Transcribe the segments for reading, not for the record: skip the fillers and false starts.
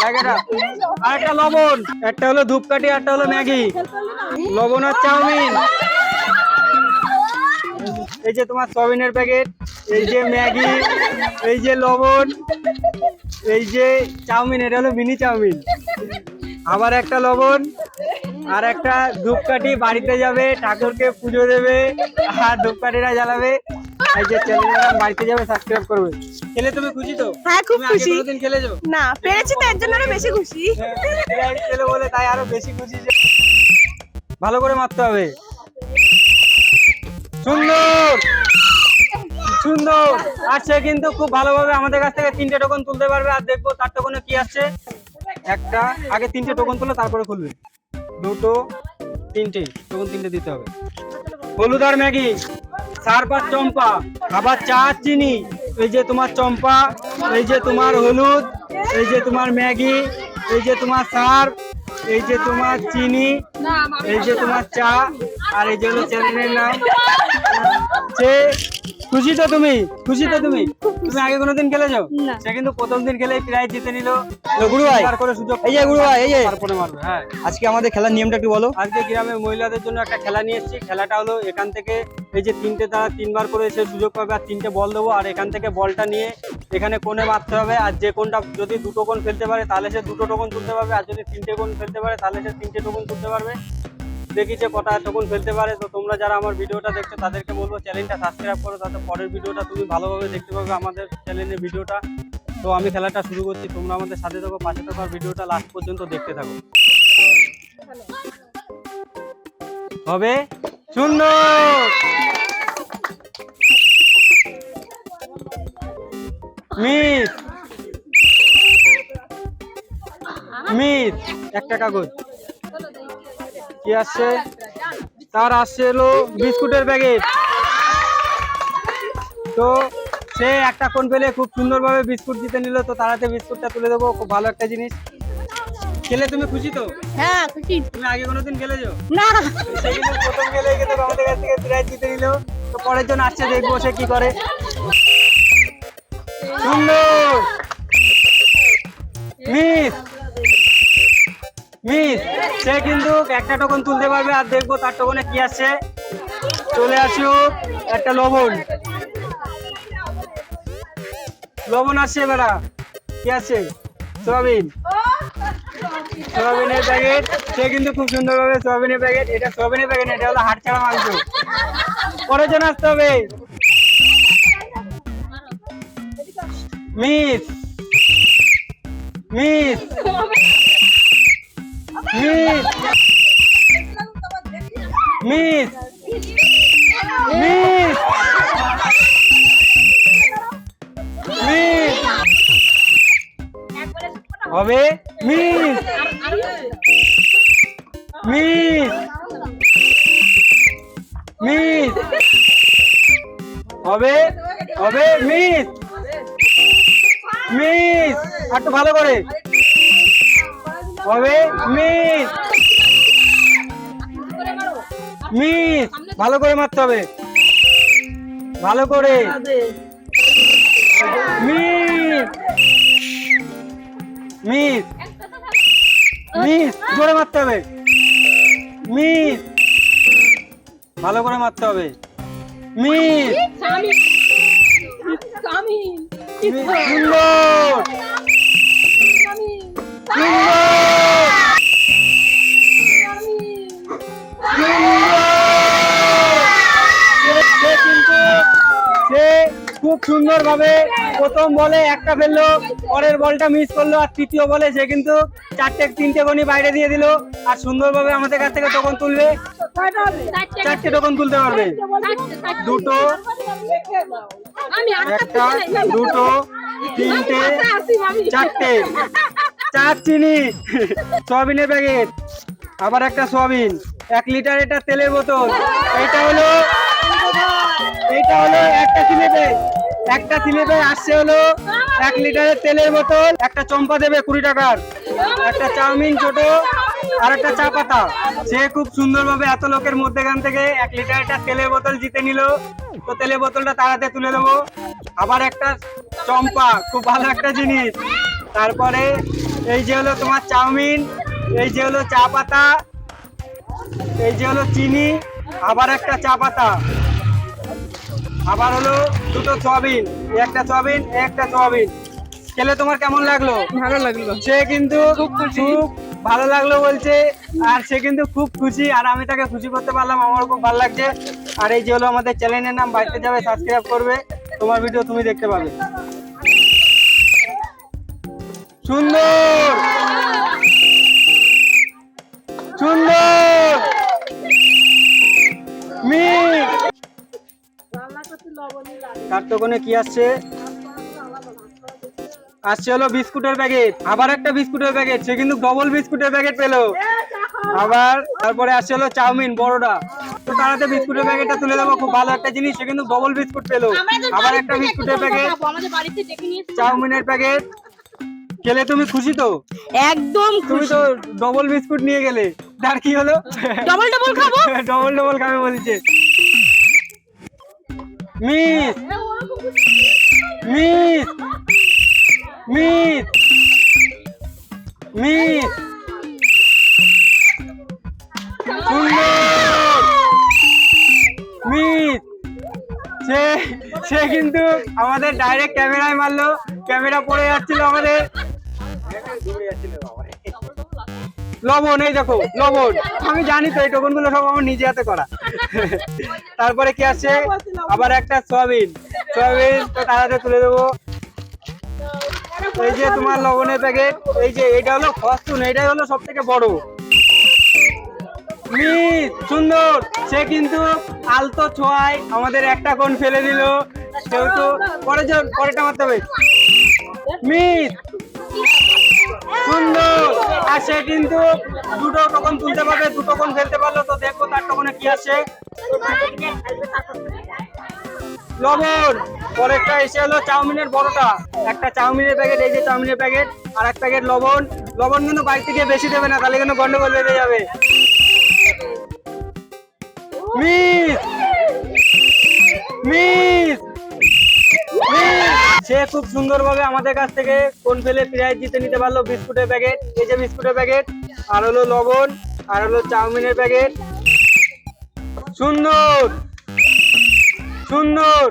জায়গাটা আর একটা লবণ, একটা হলো ধূপকাঠি, একটা হলো ম্যাগি, লবণ আর চাউমিন। এই যে তোমার সয়াবিনের প্যাকেট, এই যে ম্যাগি, এই যে লবণ, এই যে চাউমিন, এটা হলো মিনি চাউমিন। আবার একটা লবণ আর একটা ধূপকাঠি, বাড়িতে যাবে ঠাকুরকে পুজো দেবে আর ধূপকাঠিটা জ্বালাবে। এই যে চ্যানেলটা বাড়িতে যাবে, সাবস্ক্রাইব করবে। খেলে তুমি খুশি তো? হ্যাঁ, খুব খুশি। কোনদিন খেলেছো? না, পেরেছি তো, এর জন্য আরো বেশি খুশি। খেলে বলে তাই আরো বেশি খুশি। ভালো করে মারতে হবে। সুন্দর সুন্দর আসছে, কিন্তু খুব ভালোভাবে আমাদের কাছ থেকে 3টে টোকন তুলতে পারবে। আর দেখবো তার টোকনে কি আসছে। একটা আগে 3টে টোকন তুলে তারপরে খুলবে। 2টো 3টে টোকন, 3টে দিতে হবে। হলুদ আর ম্যাগি, সার্ফ আর চম্পা, আবার চা চিনি। এই যে তোমার চম্পা, এই যে তোমার হলুদ, এই যে তোমার ম্যাগি, এই যে তোমার সার্ফ, এই যে তোমার চিনি, এই যে তোমার চা, আর এই যে হলো চ্যানেলের নাম। সে খুশি তো তুমি? খুশি তো তুমি? তুমি আগে কোনোদিন খেলেছো? সে কিন্তু প্রথম দিন খেলে প্রাইজ জিতে নিল। গুরু ভাই, করে সুযোগ, এই যে গুরু ভাই, এই যে তারপরে মারবে। হ্যাঁ, আজকে আমাদের খেলার নিয়মটা একটু বলো। আজকে গ্রামের মহিলাদের জন্য একটা খেলা নিয়ে এসেছি। খেলাটা হলো এখান থেকে এই যে 3টে, তারা 3বার করে সে সুযোগ পাবে আর 3টে বল দেবো। আর এখান থেকে বলটা নিয়ে এখানে কোণে মারতে হবে। আর যে কোনটা যদি 2টো কোণ ফেলতে পারে তাহলে সে 2টো টোকন তুলতে পারবে। আর যদি 3টে কোণ ফেলতে পারে তাহলে সে 3টে টোকন তুলতে পারবে। দেখি যে কটা টোকন ফেলতে পারে। তো তোমরা যারা আমার ভিডিওটা দেখছো তাদেরকে বলবো চ্যানেলটা সাবস্ক্রাইব করো, তাতে পরের ভিডিওটা তুমি ভালোভাবে দেখতে পাবে আমাদের চ্যানেলের ভিডিওটা। তো আমি খেলাটা শুরু করছি, তোমরা আমাদের সাথে থাকো, পাশে থাকো, আর ভিডিওটা লাস্ট পর্যন্ত দেখতে থাকো। হবে সুন্দর। মিস মিস একটা কাগজ কি আসছে? তার আসছে হলো বিস্কুটের প্যাকেট। তো সে একটা কোণ পেলে খুব সুন্দরভাবে বিস্কুট জিতে নিল। তো তারাতে বিস্কুটটা তুলে দেবো, খুব ভালো একটা জিনিস। খেলে তুমি খুশি তো? হ্যাঁ, খুশি। তুমি আগে কোনোদিন খেলেছো? না, সে কিন্তু প্রথম খেলে কিন্তু আমাদের কাছ থেকে প্রাইজ জিতে নিল। তো পরের জন আসছে, দেখবো সে কি করে। সুন্দর মিস মিস, সে কিন্তু একটা টোকন তুলতে পারবে। আর দেখবো তার টোকনে কি আসছে। চলে আসুক একটা লবণ, লবণ আসছে। এবারা কি আসছে? সয়াবিন, সয়াবিনের প্যাকেট। সে কিন্তু খুব সুন্দরভাবে সয়াবিনের প্যাকেট, এটা সয়াবিনের প্যাকেট, এটা হলো হাড় ছাড়া মাংস। পরের জন আসতে হবে। Miss miss miss miss miss miss হবে। মিস মিস মিস হবে হবে। মিস মিস একটু ভালো করে হবে। মিস মিস ভালো করে মারতে হবে, ভালো করে। মিস মিস মিস জোরে মারতে হবে। মিস ভালো করে মারতে হবে। মিস সুন্দর সুন্দর। সে খুব সুন্দর ভাবে প্রথম বলে একটা ফেললো, পরের বলটা মিস করলো, আর তৃতীয় বলে সে কিন্তু 3টে গনি বাইরে দিয়ে দিল। আর সুন্দরভাবে আমাদের কাছ থেকে টোকন তুলবে। 4টে টোকন তুলতে পারবে। 2টো, একটা, 2টো, 3টে, 4টে। চা চিনি, সয়াবিনের প্যাকেট, আবার একটা সয়াবিন, 1 লিটার এটা তেলের বোতল। এইটা হলো একটা স্লিপে আসছে হলো 1 লিটারের তেলের বোতল, একটা চম্পা দেবে 20 টাকার, একটা চাউমিন ছোট, আর একটা চা পাতা। সে খুব সুন্দরভাবে এত লোকের মধ্যেখান থেকে 1 লিটার একটা তেলের বোতল জিতে নিল। তো তেলের বোতলটা তাড়াতে তুলে দেবো। আবার একটা চম্পা, খুব ভালো একটা জিনিস। তারপরে এই যে হলো তোমার চাউমিন, এই যে হলো চা পাতা, এই যে হলো চিনি, আবার একটা চা পাতা, আবার হলো দুটো সয়াবিন, এই একটা সয়াবিন, এই একটা সয়াবিন। খেলে তোমার কেমন লাগলো? ভালো লাগলো। সে কিন্তু খুব ভালো লাগলো বলছে, আর সে কিন্তু খুব খুশি, আর আমি তাকে খুশি করতে পারলাম, আমার খুব ভালো লাগছে। আর এই যে হলো আমাদের চ্যানেলের নাম, বাড়িতে যাবে সাবস্ক্রাইব করবে, তোমার ভিডিও তুমি দেখতে পাবে। সুন্দর সুন্দর তার তো কোনে কি আসছে? আসছে হলো বিস্কুটের প্যাকেট, আবার একটা বিস্কুটের প্যাকেট, সে কিন্তু ডবল বিস্কুটের প্যাকেট পেলো। আবার তারপরে আসছে হলো চাউমিন বড়টা, তো তারাতে বিস্কুটের প্যাকেটটা তুলে দেবো, খুব ভালো একটা জিনিস, সে কিন্তু ডবল বিস্কুট পেলো। আবার একটা বিস্কুটের প্যাকেট, চাউমিনের প্যাকেট। খেলে তুমি খুশি তো? একদম তুমি তো ডবল বিস্কুট নিয়ে গেলে, তার কি হলো? ডবল ডবল খাবো। ডবল ডবল খাবে বলছে। মিস মিস মিস মিস সুন্দর মিস। সে কিন্তু আমাদের ডাইরেক্ট ক্যামেরায় মারলো, ক্যামেরা পড়ে যাচ্ছিল আমাদের। লবণ, এই দেখো লবণ, আমি জানি তো এই টোকন গুলো সব আমার নিজে হাতে করা। তারপরে কি আছে? আবার একটা সয়াবিন, সয়াবিন তো তাড়াতে তুলে দেবো। এই যে তোমার লবণের প্যাকেট, এই যে এটা হলো ফরচুন, এটাই হলো সব থেকে বড়। মিস সুন্দর, সে কিন্তু আলতো ছোঁয়ায় আমাদের একটা কোণ ফেলে দিল, সেহেতু পরেরটা মারতে হবে। মিস সুন্দর, আর সে কিন্তু দুটো টোকন তুলতে পারবে, দুটো কোণ ফেলতে পারলো। তো দেখবো তার টোকনে কি আসে। লবণ, পরেরটা এসে হলো চাউমিনের বড়টা, একটা চাউমিনের প্যাকেট, এই যে চাউমিনের প্যাকেট, আর এক প্যাকেট লবণ। লবণ কিন্তু বাইরে থেকে বেশি দেবে না, তাহলে কিন্তু গন্ডগোল বেঁধে যাবে। মিস মিস সে খুব সুন্দরভাবে আমাদের কাছ থেকে কোন ফেলে প্রাইজ জিতে নিতে পারলো। বিস্কুটের প্যাকেট, এই যে বিস্কুটের প্যাকেট, আর হলো লবণ, আর হলো চাউমিনের প্যাকেট। সুন্দর সুন্দর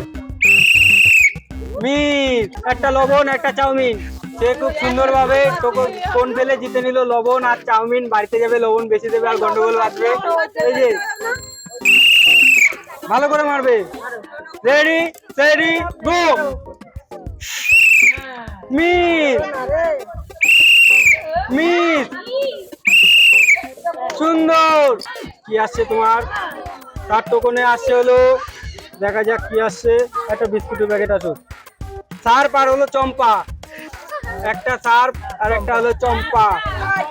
মিস, একটা লবণ একটা চাউমিন, সে খুব সুন্দরভাবে কোন ফেলে জিতে নিল লবণ আর চাউমিন। বাড়িতে যাবে, লবণ বেশি দেবে আর গন্ডগোল বাঁধবে। এই যে ভালো করে মারবে। রেডি সেডি গো। মিস মিস সুন্দর, কি আসছে তোমার? তার টোকনে আসছে হলো, দেখা যাক কি আসছে। একটা বিস্কুটের প্যাকেট আসো, সার্ফ আর হলো চম্পা, একটা সার্ফ আর একটা হলো চম্পা।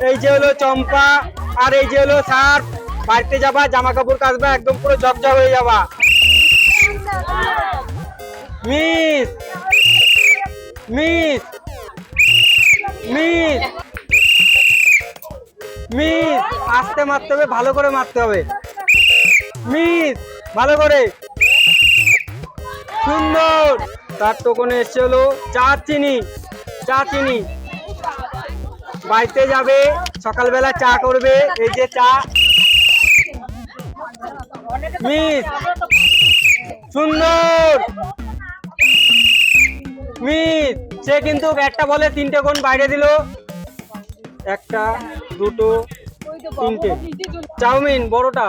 এই যে হলো চম্পা আর এই যে হলো সার্ফ। বাড়িতে যাবা, জামা কাপড় কাচবা, একদম পুরো ঝকঝক হয়ে যাবা। মিস মিস মিস মিস, আস্তে মারতে হবে, ভালো করে মারতে হবে। মিস ভালো করে। সুন্দর, তার টোকনে এসছে হলো চা চিনি, চা চিনি। বাড়িতে যাবে, সকালবেলা চা করবে, এই যে চা। মিস সুন্দর মিস, সে কিন্তু একটা বলে তিনটে কোণ বাইরে দিল, একটা দুটো তিনটে। চাউমিন বড়টা,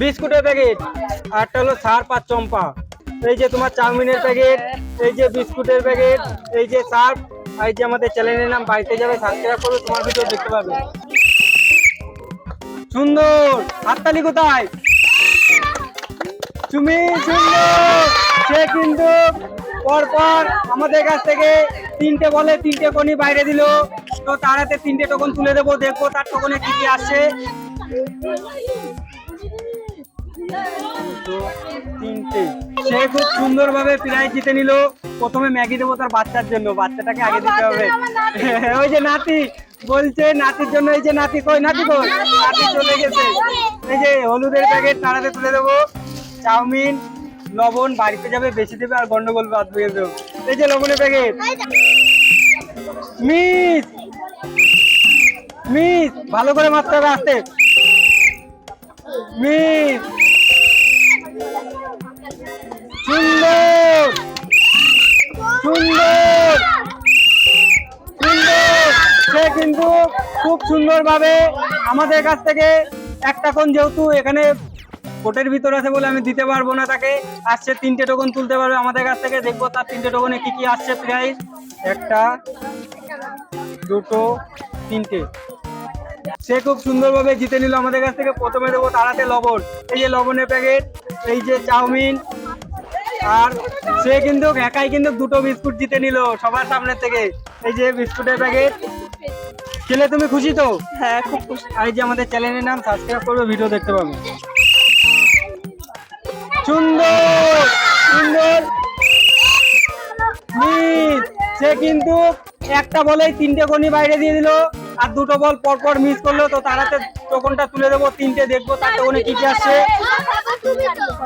বিস্কুটের প্যাকেট, আর একটা হলো সার্ফ আর চম্পা। এই যে তোমার চাউমিনের প্যাকেট, এই যে বিস্কুটের প্যাকেট, এই যে সার্ফ, আর এই যে আমাদের চ্যানেলের নাম, বাড়িতে যাবে সাবস্ক্রাইব করবে, তোমার ভিডিও দেখতে পাবে। সুন্দর, হাততালি কোথায়? তুমি সুন্দর, সে কিন্তু পরপর আমাদের কাছ থেকে তিনটে বলে তিনটে কোণই বাইরে দিল। তো তার হাতে তিনটে টোকন তুলে দেবো, দেখবো তার টোকনে কি কি আসে। তিনটে, সে খুব সুন্দর ভাবে প্রাইজ জিতে নিল। প্রথমে ম্যাগি দেবো তার বাচ্চার জন্য, বাচ্চাটাকে আগে দিতে হবে। ওই যে নাতি বলছে, নাতির জন্য। এই যে নাতি কই, নাতি কই? নাতি চলে গেছে। এই যে হলুদের প্যাকেট তাড়াতে তুলে দেবো। চাউমিন লবণ, বাড়িতে যাবে বেশি দেবে আর গন্ডগোল বাঁধবে। এই যে লবণের প্যাকেট। মিস মিস, ভালো করে মারতে হবে, আস্তে। মিস, সুন্দর, সুন্দর, সুন্দর। সে কিন্তু খুব সুন্দরভাবে আমাদের কাছ থেকে একটা কোণ, যেহেতু এখানে কোটের ভিতর আছে বলে আমি দিতে পারবো না তাকে, আসছে 3টে টোকন তুলতে পারবে আমাদের কাছ থেকে। দেখবো তার 3টে টোকনে কি কি আসছে প্রাইস। 1টা 2টো 3টে। সে খুব সুন্দরভাবে জিতে নিল আমাদের কাছ থেকে। প্রথমে দেবো তারাতে লবণ, এই যে লবণের প্যাকেট, এই যে চাউমিন, আর সে কিন্তু একাই কিন্তু 2টো বিস্কুট জিতে নিল সবার সামনে থেকে। এই যে বিস্কুটের প্যাকেট। খেলে তুমি খুশি তো? হ্যাঁ, খুব খুশি। আর এই যে আমাদের চ্যানেলের নাম, সাবস্ক্রাইব করবে, ভিডিও দেখতে পাবে। সুন্দর, সুন্দর। মিস, সে কিন্তু একটা বলেই 3টে কোণই বাইরে দিয়ে দিল, আর 2টো বল পরপর মিস করলো। তো তারাতে টোকনটা তুলে দেবো 3টে, দেখবো তার টোকনে কি কি আসছে।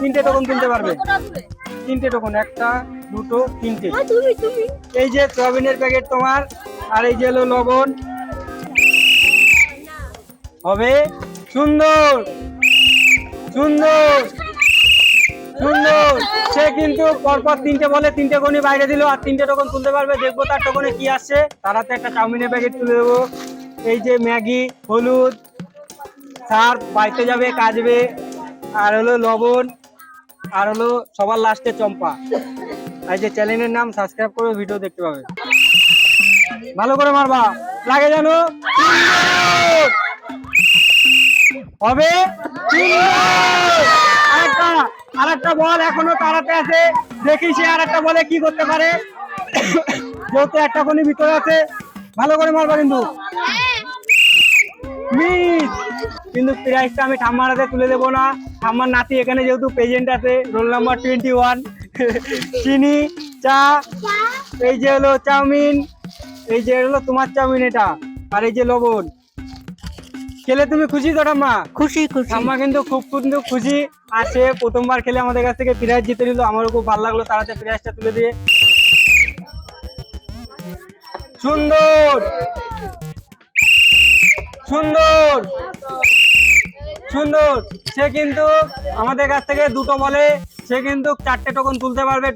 3টে টোকন তুলতে পারবে, 3টে টোকন, 1টা 2টো 3টে। এই যে সয়াবিনের প্যাকেট তোমার, আর এই যে হলো লবণ। হবে সুন্দর, সুন্দর, সুন্দর। সে কিন্তু পরপর 3টে বলে 3টে কোণই বাইরে দিল, আর 3টে টোকন তুলতে পারবে। দেখবো তার টোকনে কি আসছে। তারাতে একটা চাউমিনের প্যাকেট তুলে দেবো। এই যে ম্যাগি, হলুদ, সার্ফ, বাইতে যাবে, কাজবে, আর হলো লবণ, আর হলো সবার লাস্টে চম্পা। এই যে চ্যানেলের নাম, সাবস্ক্রাইব করবে, ভিডিও দেখতে পাবে। ভালো করে মারবা, লাগে জানো। হবে আরেকটা বল এখনো তারাতে আছে, দেখি সে আরেকটা বলে কি করতে পারে। যেহেতু একটা কোণি ভিতরে আছে, ভালো করে মারবা কিন্তু। মিস, কিন্তু প্রাইসটা আমি ঠাম্মার হাতে তুলে দেবো না। ঠাম্মার নাতি এখানে যেহেতু প্রেজেন্ট আছে, রোল নাম্বার 21। চিনি, চা, এই যে হলো চাউমিন, এই যে হলো তোমার চাউমিন এটা, আর এই যে লবণ। খেলে তুমি খুশি তো ঠাম্মা? খুশি খুশি। ঠাম্মা কিন্তু খুব কিন্তু খুশি। আর সে প্রথমবার খেলে আমাদের কাছ থেকে প্রাইজ জিতে নিল। আমারও খুব ভালো লাগলো তারাতে প্রাইজটা তুলে দিয়ে। সুন্দর, সুন্দর, সুন্দর। সে কিন্তু আমাদের কাছ থেকে 2টো বলে সে কিন্তু 4টে টোকন তুলতে পারবে।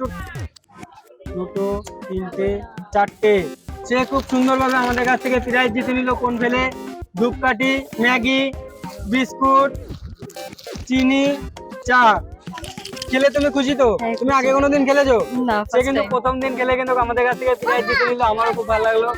2টো 3টে 4টে। সে খুব সুন্দরভাবে আমাদের কাছ থেকে প্রাইজ জিতে নিল। কোন ফেলে ধূপকাঠি, ম্যাগি, বিস্কুট, চিনি, চা। খেলে তুমি খুশি তো? হ্যাঁ, তুমি আগে কোনোদিন খেলেছো? না, সে first কিন্তু time। প্রথম দিন খেলে কিন্তু আমাদের কাছ থেকে প্রাইজ জিতে নিল। আমারও খুব ভালো লাগলো।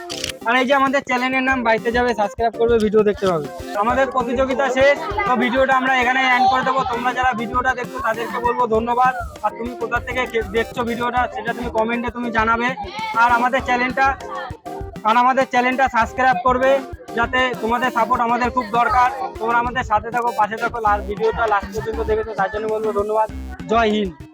আর এই যে আমাদের চ্যানেলের নাম, বাইতে যাবে, সাবস্ক্রাইব করবে, ভিডিও দেখতে পাবে। আমাদের প্রতিযোগিতা শেষ, তো ভিডিওটা আমরা এখানে এন্ড করে দেবো। তোমরা যারা ভিডিওটা দেখছো তাদেরকে বলবো ধন্যবাদ। আর তুমি কোথা থেকে দেখছো ভিডিওটা সেটা তুমি কমেন্টে তুমি জানাবে। আর আমাদের চ্যানেলটা সাবস্ক্রাইব করবে, যাতে তোমাদের সাপোর্ট আমাদের খুব দরকার। তোমরা আমাদের সাথে থাকো, পাশে থাকো। ভিডিওটা লাস্ট পর্যন্ত দেখেছো, তার জন্য বলবো ধন্যবাদ। জয় হিন্দ।